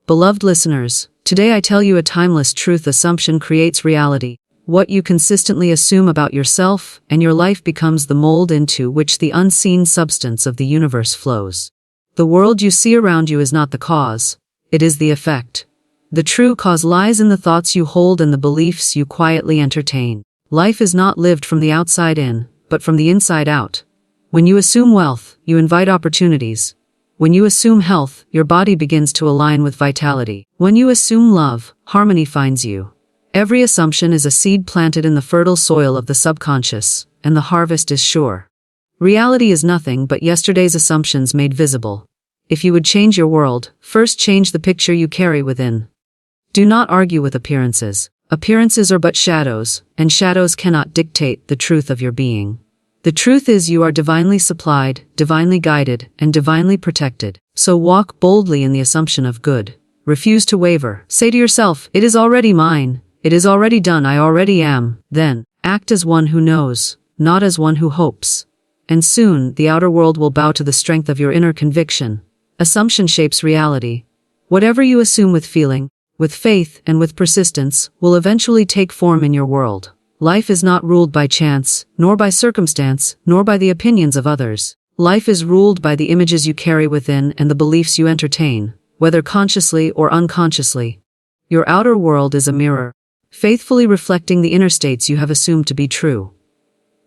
Beloved listeners, today I tell you a timeless truth: assumption creates reality. What you consistently assume about yourself and your life becomes the mold into which the unseen substance of the universe flows. The world you see around you is not the cause, it is the effect. The true cause lies in the thoughts you hold and the beliefs you quietly entertain. Life is not lived from the outside in, but from the inside out. When you assume wealth, you invite opportunities. When you assume health, your body begins to align with vitality. When you assume love, harmony finds you. Every assumption is a seed planted in the fertile soil of the subconscious, and the harvest is sure. Reality is nothing but yesterday's assumptions made visible. If you would change your world, first change the picture you carry within. Do not argue with appearances. Appearances are but shadows, and shadows cannot dictate the truth of your being. The truth is you are divinely supplied, divinely guided, and divinely protected. So walk boldly in the assumption of good. Refuse to waver. Say to yourself, "It is already mine. It is already done. I already am." Then, act as one who knows, not as one who hopes. And soon, the outer world will bow to the strength of your inner conviction. Assumption shapes reality. Whatever you assume with feeling, with faith, and with persistence, will eventually take form in your world. Life is not ruled by chance, nor by circumstance, nor by the opinions of others. Life is ruled by the images you carry within and the beliefs you entertain, whether consciously or unconsciously. Your outer world is a mirror, faithfully reflecting the inner states you have assumed to be true.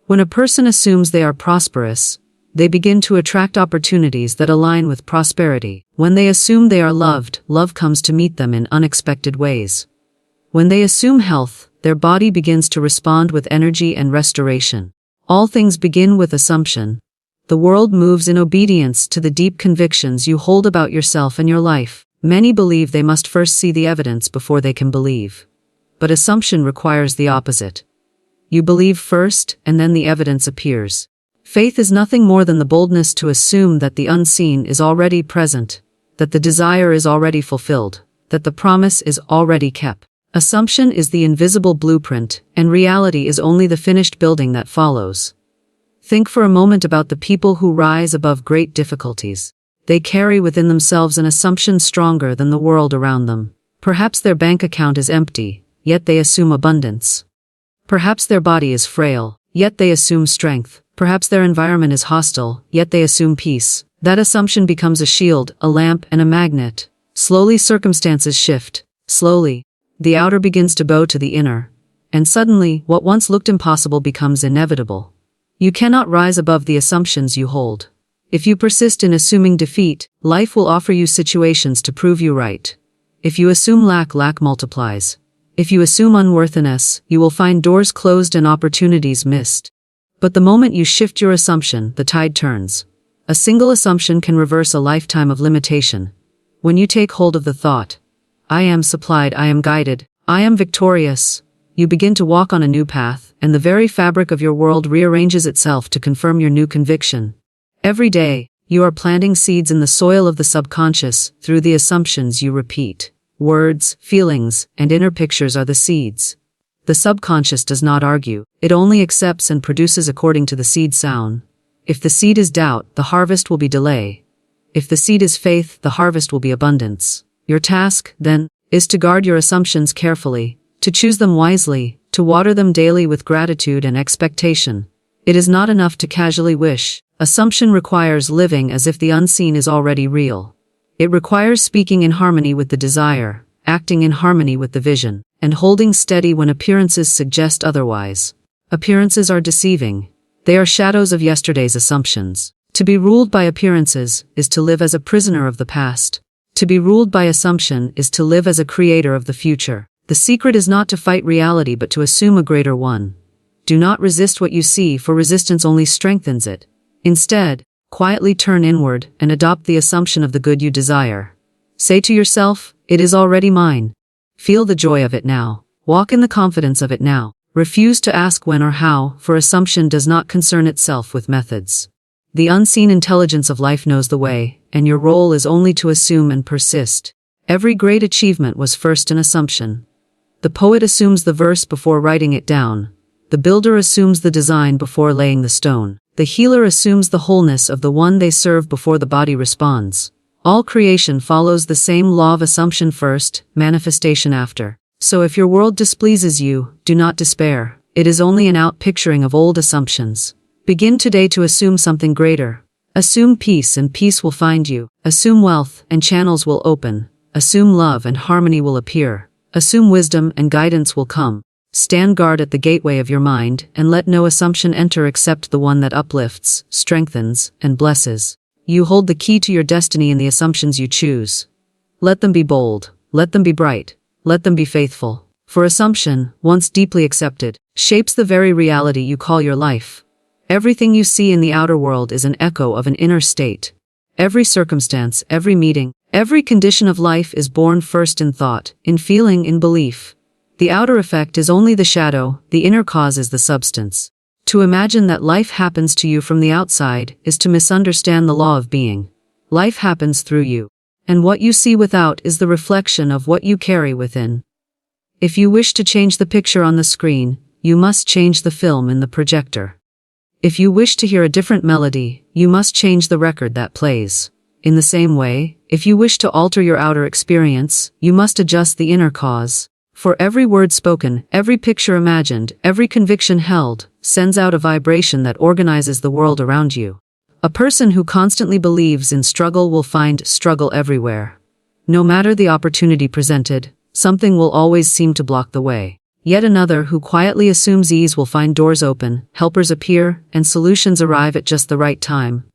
When a person assumes they are prosperous, they begin to attract opportunities that align with prosperity. When they assume they are loved, love comes to meet them in unexpected ways. When they assume health, their body begins to respond with energy and restoration. All things begin with assumption. The world moves in obedience to the deep convictions you hold about yourself and your life. Many believe they must first see the evidence before they can believe. But assumption requires the opposite. You believe first, and then the evidence appears. Faith is nothing more than the boldness to assume that the unseen is already present, that the desire is already fulfilled, that the promise is already kept. Assumption is the invisible blueprint, and reality is only the finished building that follows. Think for a moment about the people who rise above great difficulties. They carry within themselves an assumption stronger than the world around them. Perhaps their bank account is empty, yet they assume abundance. Perhaps their body is frail, yet they assume strength. Perhaps their environment is hostile, yet they assume peace. That assumption becomes a shield, a lamp, and a magnet. Slowly circumstances shift. Slowly, the outer begins to bow to the inner. And suddenly, what once looked impossible becomes inevitable. You cannot rise above the assumptions you hold. If you persist in assuming defeat, life will offer you situations to prove you right. If you assume lack, lack multiplies. If you assume unworthiness, you will find doors closed and opportunities missed. But the moment you shift your assumption, the tide turns. A single assumption can reverse a lifetime of limitation. When you take hold of the thought, "I am supplied, I am guided, I am victorious," you begin to walk on a new path, and the very fabric of your world rearranges itself to confirm your new conviction. Every day, you are planting seeds in the soil of the subconscious through the assumptions you repeat. Words, feelings, and inner pictures are the seeds. The subconscious does not argue, it only accepts and produces according to the seed sown. If the seed is doubt, the harvest will be delay. If the seed is faith, the harvest will be abundance. Your task, then, is to guard your assumptions carefully, to choose them wisely, to water them daily with gratitude and expectation. It is not enough to casually wish. Assumption requires living as if the unseen is already real. It requires speaking in harmony with the desire, acting in harmony with the vision, and holding steady when appearances suggest otherwise. Appearances are deceiving. They are shadows of yesterday's assumptions. To be ruled by appearances is to live as a prisoner of the past. To be ruled by assumption is to live as a creator of the future. The secret is not to fight reality but to assume a greater one. Do not resist what you see, for resistance only strengthens it. Instead, quietly turn inward and adopt the assumption of the good you desire. Say to yourself, "It is already mine." Feel the joy of it now. Walk in the confidence of it now. Refuse to ask when or how, for assumption does not concern itself with methods. The unseen intelligence of life knows the way, and your role is only to assume and persist. Every great achievement was first an assumption. The poet assumes the verse before writing it down. The builder assumes the design before laying the stone. The healer assumes the wholeness of the one they serve before the body responds. All creation follows the same law of assumption first, manifestation after. So if your world displeases you, do not despair. It is only an outpicturing of old assumptions. Begin today to assume something greater. Assume peace and peace will find you. Assume wealth and channels will open. Assume love and harmony will appear. Assume wisdom and guidance will come. Stand guard at the gateway of your mind and let no assumption enter except the one that uplifts, strengthens, and blesses. You hold the key to your destiny in the assumptions you choose. Let them be bold. Let them be bright. Let them be faithful. For assumption, once deeply accepted, shapes the very reality you call your life. Everything you see in the outer world is an echo of an inner state. Every circumstance, every meeting, every condition of life is born first in thought, in feeling, in belief. The outer effect is only the shadow, the inner cause is the substance. To imagine that life happens to you from the outside is to misunderstand the law of being. Life happens through you, and what you see without is the reflection of what you carry within. If you wish to change the picture on the screen, you must change the film in the projector. If you wish to hear a different melody, you must change the record that plays. In the same way, if you wish to alter your outer experience, you must adjust the inner cause. For every word spoken, every picture imagined, every conviction held, sends out a vibration that organizes the world around you. A person who constantly believes in struggle will find struggle everywhere. No matter the opportunity presented, something will always seem to block the way. Yet another who quietly assumes ease will find doors open, helpers appear, and solutions arrive at just the right time.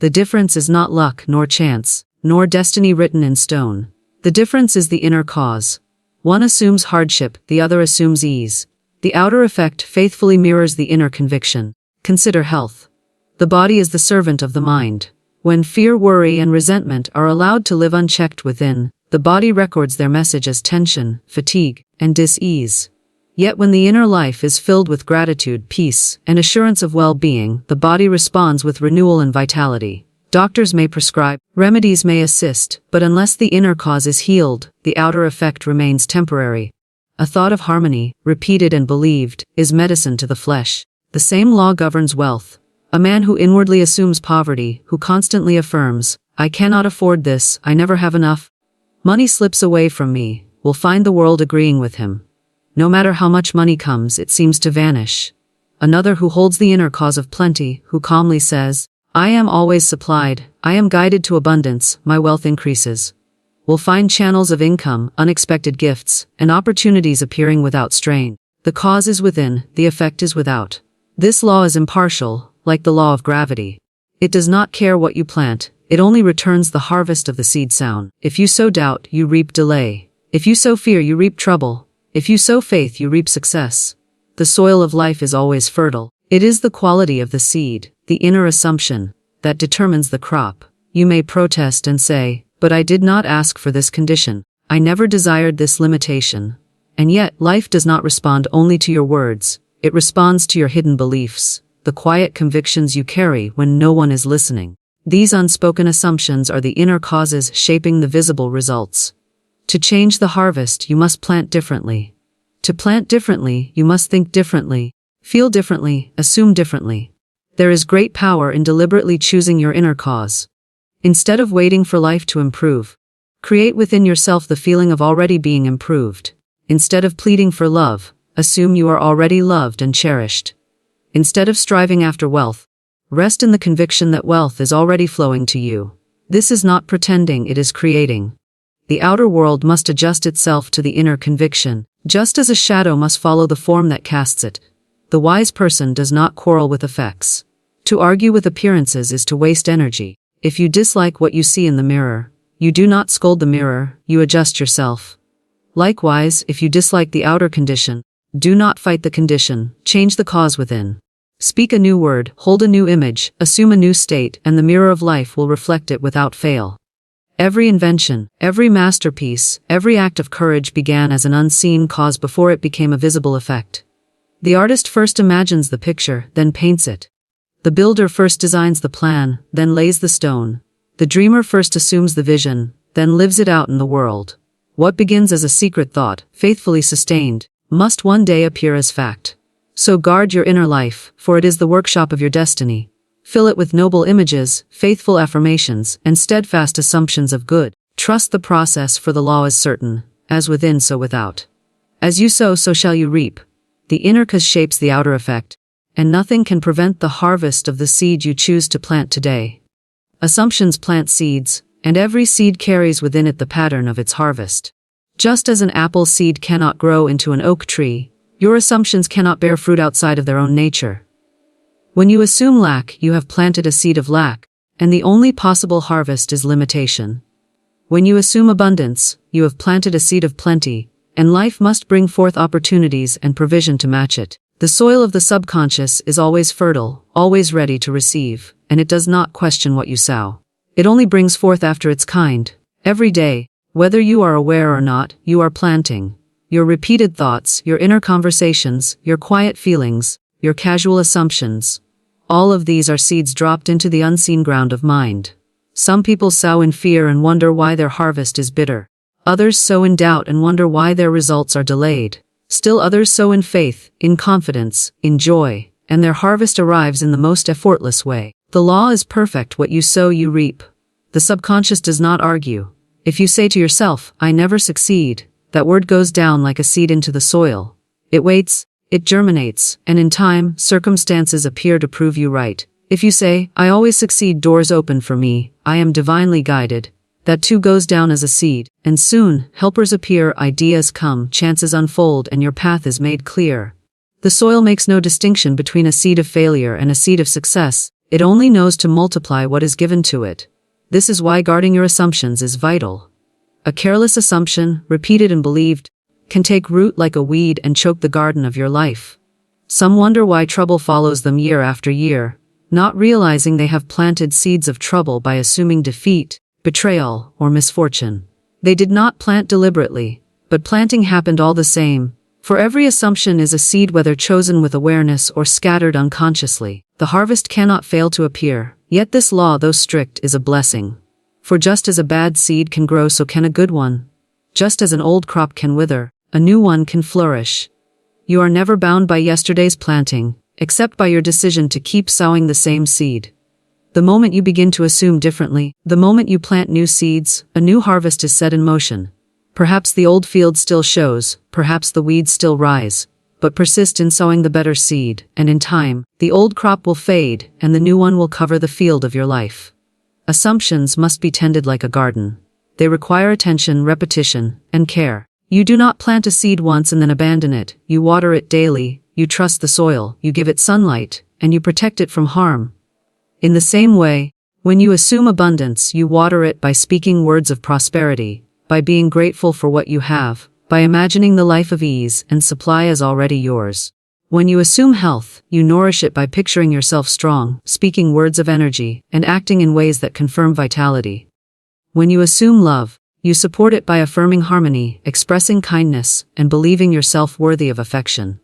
The difference is not luck nor chance, nor destiny written in stone. The difference is the inner cause. One assumes hardship, the other assumes ease. The outer effect faithfully mirrors the inner conviction. Consider health. The body is the servant of the mind. When fear, worry, and resentment are allowed to live unchecked within, the body records their message as tension, fatigue, and dis-ease. Yet when the inner life is filled with gratitude, peace, and assurance of well-being, the body responds with renewal and vitality. Doctors may prescribe, remedies may assist, but unless the inner cause is healed, the outer effect remains temporary. A thought of harmony, repeated and believed, is medicine to the flesh. The same law governs wealth. A man who inwardly assumes poverty, who constantly affirms, "I cannot afford this, I never have enough. Money slips away from me," will find the world agreeing with him. No matter how much money comes, it seems to vanish. Another who holds the inner cause of plenty, who calmly says, "I am always supplied, I am guided to abundance, my wealth increases," will find channels of income, unexpected gifts, and opportunities appearing without strain. The cause is within, the effect is without. This law is impartial, like the law of gravity. It does not care what you plant, it only returns the harvest of the seed sown. If you sow doubt, you reap delay. If you sow fear, you reap trouble. If you sow faith, you reap success. The soil of life is always fertile. It is the quality of the seed, the inner assumption, that determines the crop. You may protest and say, "But I did not ask for this condition. I never desired this limitation." And yet, life does not respond only to your words. It responds to your hidden beliefs, the quiet convictions you carry when no one is listening. These unspoken assumptions are the inner causes shaping the visible results. To change the harvest, you must plant differently. To plant differently, you must think differently, feel differently, assume differently. There is great power in deliberately choosing your inner cause. Instead of waiting for life to improve, create within yourself the feeling of already being improved. Instead of pleading for love, assume you are already loved and cherished. Instead of striving after wealth, rest in the conviction that wealth is already flowing to you. This is not pretending, it is creating. The outer world must adjust itself to the inner conviction, just as a shadow must follow the form that casts it. The wise person does not quarrel with effects. To argue with appearances is to waste energy. If you dislike what you see in the mirror, you do not scold the mirror, you adjust yourself. Likewise, if you dislike the outer condition, do not fight the condition, change the cause within. Speak a new word, hold a new image, assume a new state, and the mirror of life will reflect it without fail. Every invention, every masterpiece, every act of courage began as an unseen cause before it became a visible effect. The artist first imagines the picture, then paints it. The builder first designs the plan, then lays the stone. The dreamer first assumes the vision, then lives it out in the world. What begins as a secret thought, faithfully sustained, must one day appear as fact. So guard your inner life, for it is the workshop of your destiny. Fill it with noble images, faithful affirmations, and steadfast assumptions of good. Trust the process, for the law is certain, as within so without. As you sow, so shall you reap. The inner cause shapes the outer effect, and nothing can prevent the harvest of the seed you choose to plant today. Assumptions plant seeds, and every seed carries within it the pattern of its harvest. Just as an apple seed cannot grow into an oak tree, your assumptions cannot bear fruit outside of their own nature. When you assume lack, you have planted a seed of lack, and the only possible harvest is limitation. When you assume abundance, you have planted a seed of plenty, and life must bring forth opportunities and provision to match it. The soil of the subconscious is always fertile, always ready to receive, and it does not question what you sow. It only brings forth after its kind. Every day, whether you are aware or not, you are planting. Your repeated thoughts, your inner conversations, your quiet feelings, your casual assumptions, all of these are seeds dropped into the unseen ground of mind. Some people sow in fear and wonder why their harvest is bitter. Others sow in doubt and wonder why their results are delayed. Still others sow in faith, in confidence, in joy, and their harvest arrives in the most effortless way. The law is perfect: what you sow, you reap. The subconscious does not argue. If you say to yourself, "I never succeed," that word goes down like a seed into the soil. It waits, it germinates, and in time, circumstances appear to prove you right. If you say, "I always succeed, doors open for me, I am divinely guided," that too goes down as a seed, and soon, helpers appear, ideas come, chances unfold, and your path is made clear. The soil makes no distinction between a seed of failure and a seed of success. It only knows to multiply what is given to it. This is why guarding your assumptions is vital. A careless assumption, repeated and believed, can take root like a weed and choke the garden of your life. Some wonder why trouble follows them year after year, not realizing they have planted seeds of trouble by assuming defeat, betrayal, or misfortune. They did not plant deliberately, but planting happened all the same. For every assumption is a seed, whether chosen with awareness or scattered unconsciously. The harvest cannot fail to appear, yet this law, though strict, is a blessing. For just as a bad seed can grow, so can a good one. Just as an old crop can wither, a new one can flourish. You are never bound by yesterday's planting, except by your decision to keep sowing the same seed. The moment you begin to assume differently, the moment you plant new seeds, a new harvest is set in motion. Perhaps the old field still shows, perhaps the weeds still rise, but persist in sowing the better seed, and in time, the old crop will fade, and the new one will cover the field of your life. Assumptions must be tended like a garden. They require attention, repetition, and care. You do not plant a seed once and then abandon it. You water it daily, you trust the soil, you give it sunlight, and you protect it from harm. In the same way, when you assume abundance, you water it by speaking words of prosperity, by being grateful for what you have, by imagining the life of ease and supply as already yours. When you assume health, you nourish it by picturing yourself strong, speaking words of energy, and acting in ways that confirm vitality. When you assume love, you support it by affirming harmony, expressing kindness, and believing yourself worthy of affection.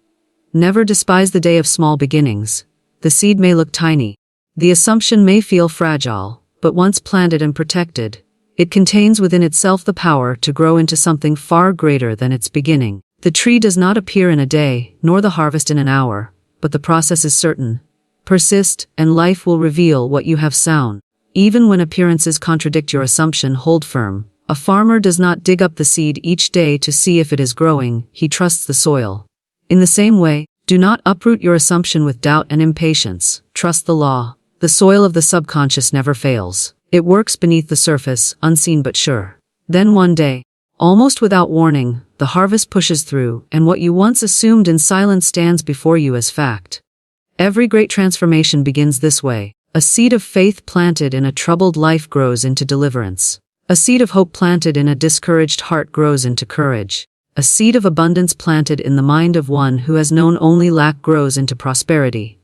Never despise the day of small beginnings. The seed may look tiny. The assumption may feel fragile, but once planted and protected, it contains within itself the power to grow into something far greater than its beginning. The tree does not appear in a day, nor the harvest in an hour, but the process is certain. Persist, and life will reveal what you have sown. Even when appearances contradict your assumption, hold firm. A farmer does not dig up the seed each day to see if it is growing, he trusts the soil. In the same way, do not uproot your assumption with doubt and impatience. Trust the law. The soil of the subconscious never fails. It works beneath the surface, unseen but sure. Then one day, almost without warning, the harvest pushes through, and what you once assumed in silence stands before you as fact. Every great transformation begins this way. A seed of faith planted in a troubled life grows into deliverance. A seed of hope planted in a discouraged heart grows into courage. A seed of abundance planted in the mind of one who has known only lack grows into prosperity.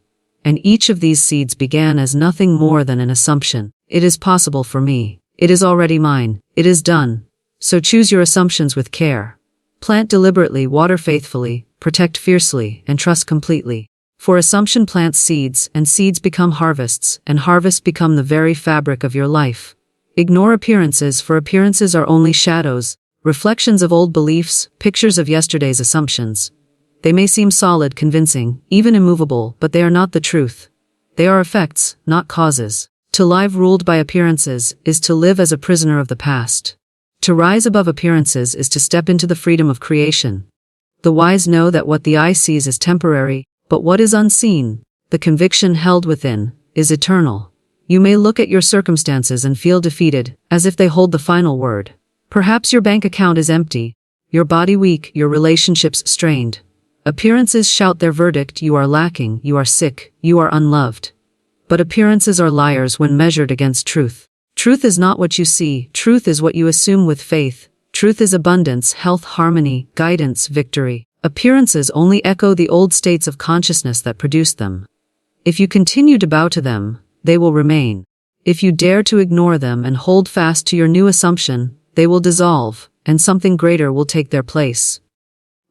And each of these seeds began as nothing more than an assumption. It is possible for me. It is already mine. It is done. So choose your assumptions with care. Plant deliberately, water faithfully, protect fiercely, and trust completely. For assumption plants seeds, and seeds become harvests, and harvests become the very fabric of your life. Ignore appearances, for appearances are only shadows, reflections of old beliefs, pictures of yesterday's assumptions. They may seem solid, convincing, even immovable, but they are not the truth. They are effects, not causes. To live ruled by appearances is to live as a prisoner of the past. To rise above appearances is to step into the freedom of creation. The wise know that what the eye sees is temporary, but what is unseen, the conviction held within, is eternal. You may look at your circumstances and feel defeated, as if they hold the final word. Perhaps your bank account is empty, your body weak, your relationships strained. Appearances shout their verdict: you are lacking, you are sick, you are unloved. But appearances are liars when measured against truth. Truth is not what you see, truth is what you assume with faith. Truth is abundance, health, harmony, guidance, victory. Appearances only echo the old states of consciousness that produced them. If you continue to bow to them, they will remain. If you dare to ignore them and hold fast to your new assumption, they will dissolve, and something greater will take their place.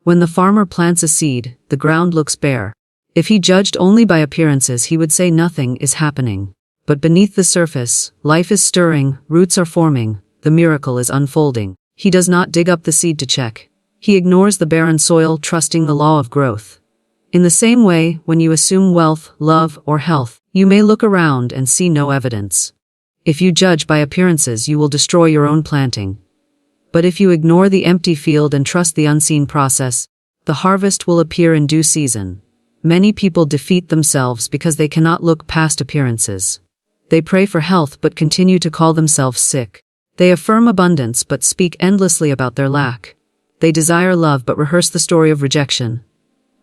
When the farmer plants a seed, the ground looks bare. If he judged only by appearances, he would say nothing is happening. But beneath the surface, life is stirring, roots are forming, the miracle is unfolding. He does not dig up the seed to check. He ignores the barren soil, trusting the law of growth. In the same way, when you assume wealth, love, or health, you may look around and see no evidence. If you judge by appearances, you will destroy your own planting. But if you ignore the empty field and trust the unseen process, the harvest will appear in due season. Many people defeat themselves because they cannot look past appearances. They pray for health but continue to call themselves sick. They affirm abundance but speak endlessly about their lack. They desire love but rehearse the story of rejection.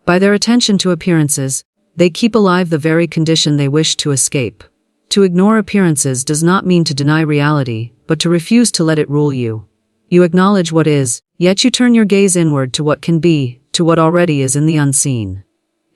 By their attention to appearances, they keep alive the very condition they wish to escape. To ignore appearances does not mean to deny reality, but to refuse to let it rule you. You acknowledge what is, yet you turn your gaze inward to what can be, to what already is in the unseen.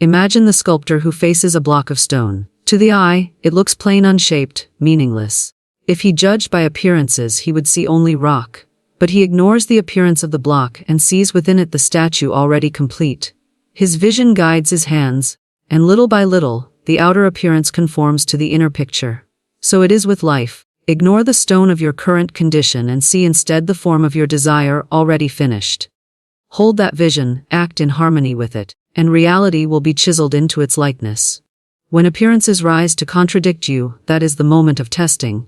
Imagine the sculptor who faces a block of stone. To the eye, it looks plain, unshaped, meaningless. If he judged by appearances, he would see only rock. But he ignores the appearance of the block and sees within it the statue already complete. His vision guides his hands, and little by little, the outer appearance conforms to the inner picture. So it is with life. Ignore the stone of your current condition and see instead the form of your desire already finished. Hold that vision, act in harmony with it, and reality will be chiseled into its likeness. When appearances rise to contradict you, that is the moment of testing.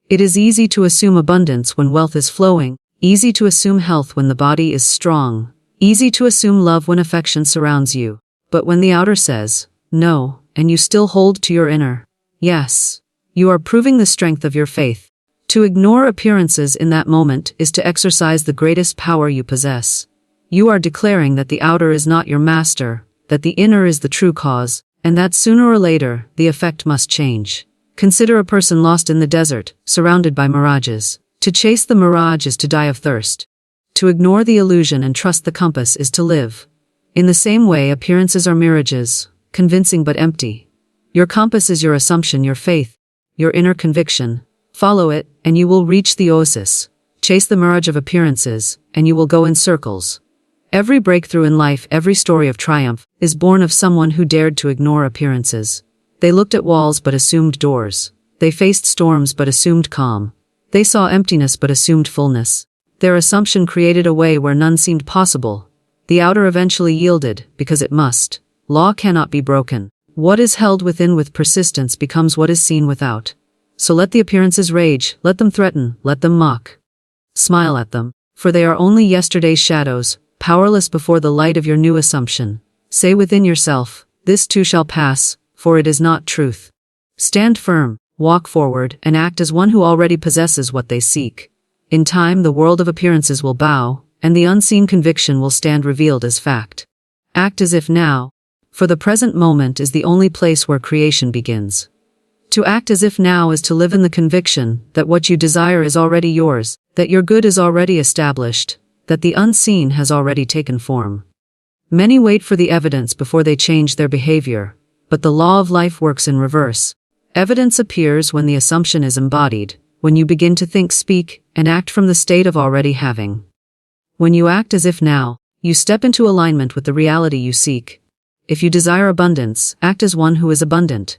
It is easy to assume abundance when wealth is flowing, easy to assume health when the body is strong, easy to assume love when affection surrounds you. But when the outer says, no, and you still hold to your inner, yes, you are proving the strength of your faith. To ignore appearances in that moment is to exercise the greatest power you possess. You are declaring that the outer is not your master, that the inner is the true cause, and that sooner or later, the effect must change. Consider a person lost in the desert, surrounded by mirages. To chase the mirage is to die of thirst. To ignore the illusion and trust the compass is to live. In the same way, appearances are mirages, convincing but empty. Your compass is your assumption, your faith, your inner conviction. Follow it, and you will reach the oasis. Chase the mirage of appearances, and you will go in circles. Every breakthrough in life, every story of triumph, is born of someone who dared to ignore appearances. They looked at walls but assumed doors. They faced storms but assumed calm. They saw emptiness but assumed fullness. Their assumption created a way where none seemed possible. The outer eventually yielded, because it must. Law cannot be broken. What is held within with persistence becomes what is seen without. So let the appearances rage, let them threaten, let them mock. Smile at them, for they are only yesterday's shadows, powerless before the light of your new assumption. Say within yourself, this too shall pass, for it is not truth. Stand firm, walk forward, and act as one who already possesses what they seek. In time, the world of appearances will bow, and the unseen conviction will stand revealed as fact. Act as if now, for the present moment is the only place where creation begins. To act as if now is to live in the conviction that what you desire is already yours, that your good is already established, that the unseen has already taken form. Many wait for the evidence before they change their behavior, but the law of life works in reverse. Evidence appears when the assumption is embodied, when you begin to think, speak, and act from the state of already having. When you act as if now, you step into alignment with the reality you seek. If you desire abundance, act as one who is abundant.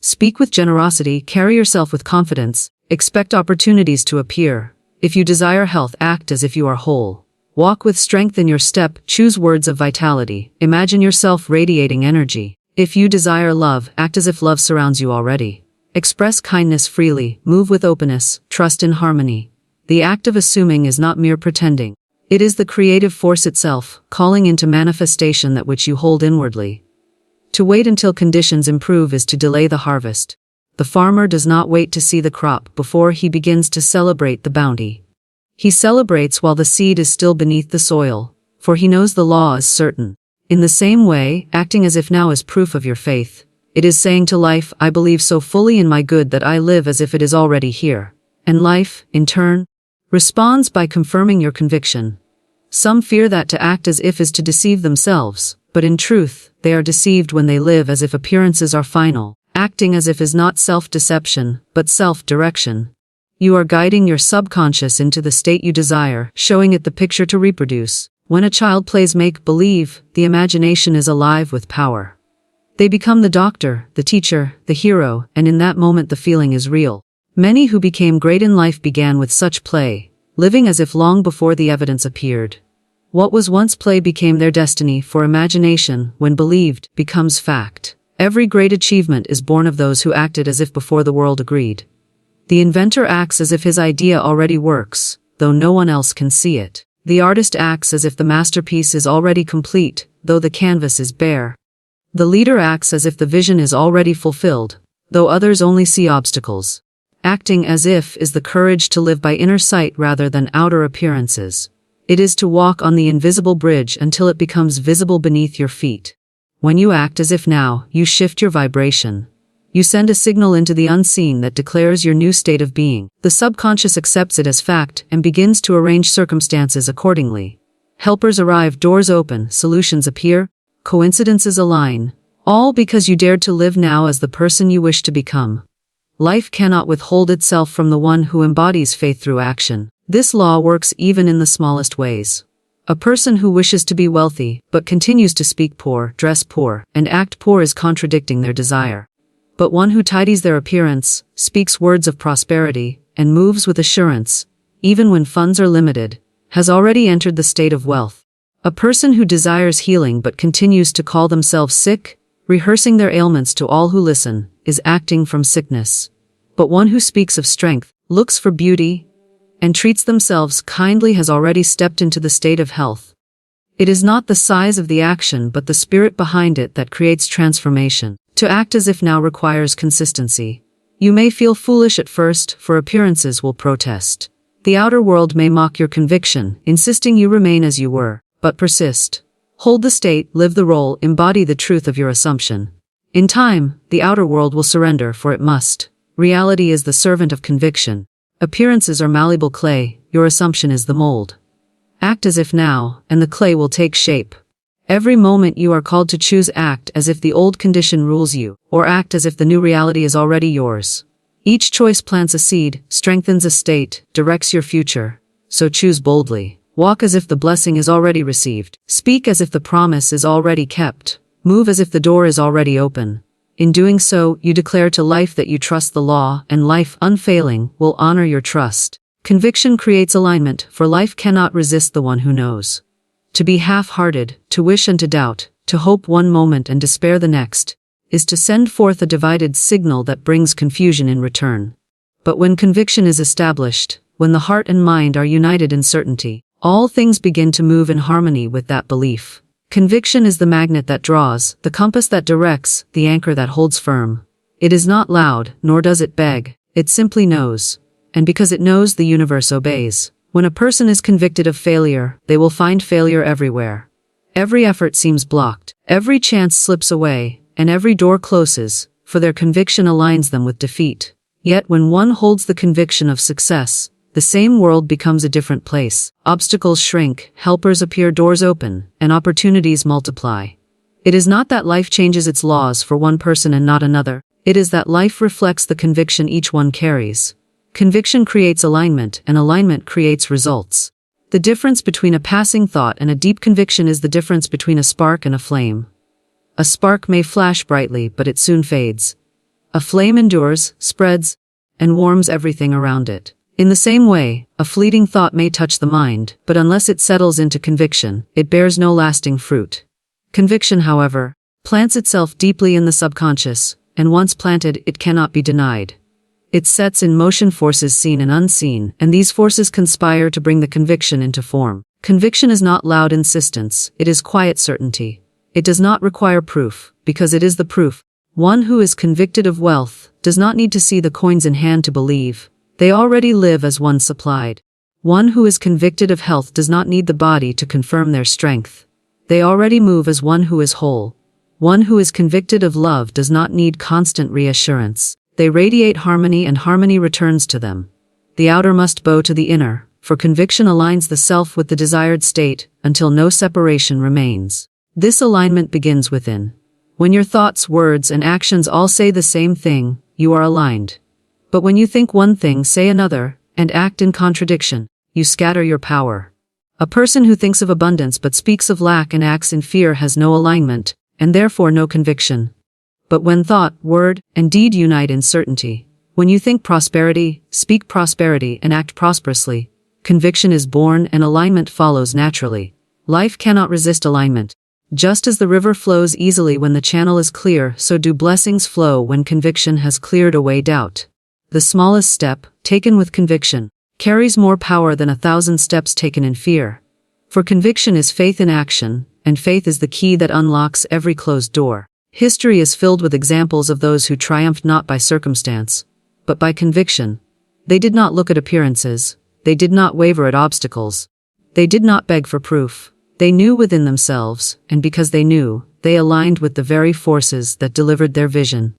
Speak with generosity, carry yourself with confidence, expect opportunities to appear. If you desire health, act as if you are whole. Walk with strength in your step, choose words of vitality, imagine yourself radiating energy. If you desire love, act as if love surrounds you already. Express kindness freely, move with openness, trust in harmony. The act of assuming is not mere pretending. It is the creative force itself, calling into manifestation that which you hold inwardly. To wait until conditions improve is to delay the harvest. The farmer does not wait to see the crop before he begins to celebrate the bounty. He celebrates while the seed is still beneath the soil, for he knows the law is certain. In the same way, acting as if now is proof of your faith. It is saying to life, I believe so fully in my good that I live as if it is already here. And life, in turn, responds by confirming your conviction. Some fear that to act as if is to deceive themselves, but in truth, they are deceived when they live as if appearances are final. Acting as if is not self-deception, but self-direction. You are guiding your subconscious into the state you desire, showing it the picture to reproduce. When a child plays make-believe, the imagination is alive with power. They become the doctor, the teacher, the hero, and in that moment the feeling is real. Many who became great in life began with such play, living as if long before the evidence appeared. What was once play became their destiny, for imagination, when believed, becomes fact. Every great achievement is born of those who acted as if before the world agreed. The inventor acts as if his idea already works, though no one else can see it. The artist acts as if the masterpiece is already complete, though the canvas is bare. The leader acts as if the vision is already fulfilled, though others only see obstacles. Acting as if is the courage to live by inner sight rather than outer appearances. It is to walk on the invisible bridge until it becomes visible beneath your feet. When you act as if now, you shift your vibration. You send a signal into the unseen that declares your new state of being. The subconscious accepts it as fact and begins to arrange circumstances accordingly. Helpers arrive, doors open, solutions appear, coincidences align, all because you dared to live now as the person you wish to become. Life cannot withhold itself from the one who embodies faith through action. This law works even in the smallest ways. A person who wishes to be wealthy, but continues to speak poor, dress poor, and act poor is contradicting their desire. But one who tidies their appearance, speaks words of prosperity, and moves with assurance, even when funds are limited, has already entered the state of wealth. A person who desires healing but continues to call themselves sick, rehearsing their ailments to all who listen, is acting from sickness. But one who speaks of strength, looks for beauty, and treats themselves kindly has already stepped into the state of health. It is not the size of the action but the spirit behind it that creates transformation. To act as if now requires consistency. You may feel foolish at first, for appearances will protest. The outer world may mock your conviction, insisting you remain as you were, but persist. Hold the state, live the role, embody the truth of your assumption. In time, the outer world will surrender, for it must. Reality is the servant of conviction. Appearances are malleable clay, your assumption is the mold. Act as if now, and the clay will take shape. Every moment you are called to choose, act as if the old condition rules you, or act as if the new reality is already yours. Each choice plants a seed, strengthens a state, directs your future. So choose boldly. Walk as if the blessing is already received. Speak as if the promise is already kept. Move as if the door is already open. In doing so, you declare to life that you trust the law, and life, unfailing, will honor your trust. Conviction creates alignment, for life cannot resist the one who knows. To be half-hearted, to wish and to doubt, to hope one moment and despair the next, is to send forth a divided signal that brings confusion in return. But when conviction is established, when the heart and mind are united in certainty, all things begin to move in harmony with that belief. Conviction is the magnet that draws, the compass that directs, the anchor that holds firm. It is not loud, nor does it beg, it simply knows. And because it knows, the universe obeys. When a person is convicted of failure, they will find failure everywhere. Every effort seems blocked, every chance slips away, and every door closes, for their conviction aligns them with defeat. Yet when one holds the conviction of success, the same world becomes a different place. Obstacles shrink, helpers appear, doors open, and opportunities multiply. It is not that life changes its laws for one person and not another. It is that life reflects the conviction each one carries. Conviction creates alignment, and alignment creates results. The difference between a passing thought and a deep conviction is the difference between a spark and a flame. A spark may flash brightly, but it soon fades. A flame endures, spreads, and warms everything around it. In the same way, a fleeting thought may touch the mind, but unless it settles into conviction, it bears no lasting fruit. Conviction, however, plants itself deeply in the subconscious, and once planted, it cannot be denied. It sets in motion forces seen and unseen, and these forces conspire to bring the conviction into form. Conviction is not loud insistence, it is quiet certainty. It does not require proof, because it is the proof. One who is convicted of wealth does not need to see the coins in hand to believe. They already live as one supplied. One who is convicted of health does not need the body to confirm their strength. They already move as one who is whole. One who is convicted of love does not need constant reassurance. They radiate harmony and harmony returns to them. The outer must bow to the inner, for conviction aligns the self with the desired state until no separation remains. This alignment begins within. When your thoughts, words, and actions all say the same thing, you are aligned. But when you think one thing, say another, and act in contradiction, you scatter your power. A person who thinks of abundance but speaks of lack and acts in fear has no alignment, and therefore no conviction. But when thought, word, and deed unite in certainty, when you think prosperity, speak prosperity, and act prosperously, conviction is born and alignment follows naturally. Life cannot resist alignment. Just as the river flows easily when the channel is clear, so do blessings flow when conviction has cleared away doubt. The smallest step, taken with conviction, carries more power than 1,000 steps taken in fear. For conviction is faith in action, and faith is the key that unlocks every closed door. History is filled with examples of those who triumphed not by circumstance, but by conviction. They did not look at appearances. They did not waver at obstacles. They did not beg for proof. They knew within themselves, and because they knew, they aligned with the very forces that delivered their vision.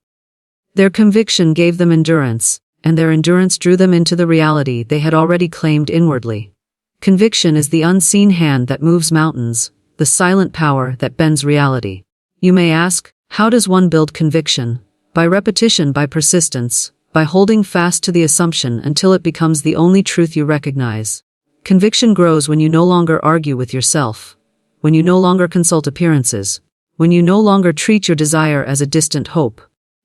Their conviction gave them endurance, and their endurance drew them into the reality they had already claimed inwardly. Conviction is the unseen hand that moves mountains, the silent power that bends reality. You may ask, how does one build conviction? By repetition, by persistence, by holding fast to the assumption until it becomes the only truth you recognize. Conviction grows when you no longer argue with yourself, when you no longer consult appearances, when you no longer treat your desire as a distant hope.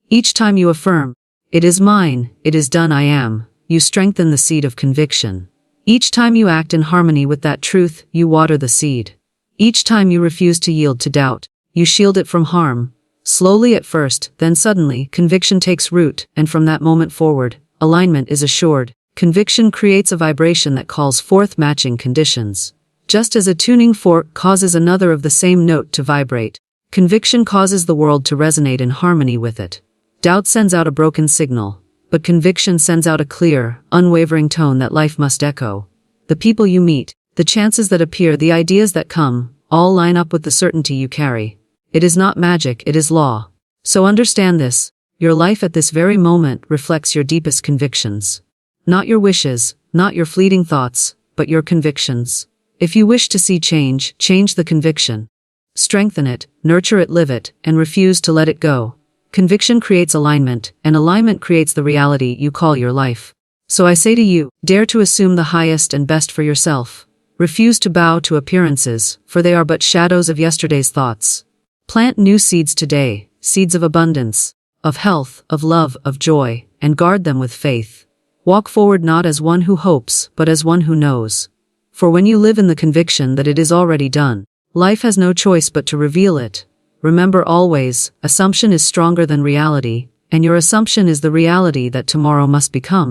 Each time you affirm, "It is mine, it is done, I am," you strengthen the seed of conviction. Each time you act in harmony with that truth, you water the seed. Each time you refuse to yield to doubt, you shield it from harm. Slowly at first, then suddenly, conviction takes root, and from that moment forward, alignment is assured. Conviction creates a vibration that calls forth matching conditions. Just as a tuning fork causes another of the same note to vibrate, conviction causes the world to resonate in harmony with it. Doubt sends out a broken signal, but conviction sends out a clear, unwavering tone that life must echo. The people you meet, the chances that appear, the ideas that come, all line up with the certainty you carry. It is not magic, it is law. So understand this, your life at this very moment reflects your deepest convictions. Not your wishes, not your fleeting thoughts, but your convictions. If you wish to see change, change the conviction. Strengthen it, nurture it, live it, and refuse to let it go. Conviction creates alignment, and alignment creates the reality you call your life. So I say to you, dare to assume the highest and best for yourself. Refuse to bow to appearances, for they are but shadows of yesterday's thoughts. Plant new seeds today, seeds of abundance, of health, of love, of joy, and guard them with faith. Walk forward not as one who hopes, but as one who knows. For when you live in the conviction that it is already done, life has no choice but to reveal it. Remember always, assumption is stronger than reality, and your assumption is the reality that tomorrow must become.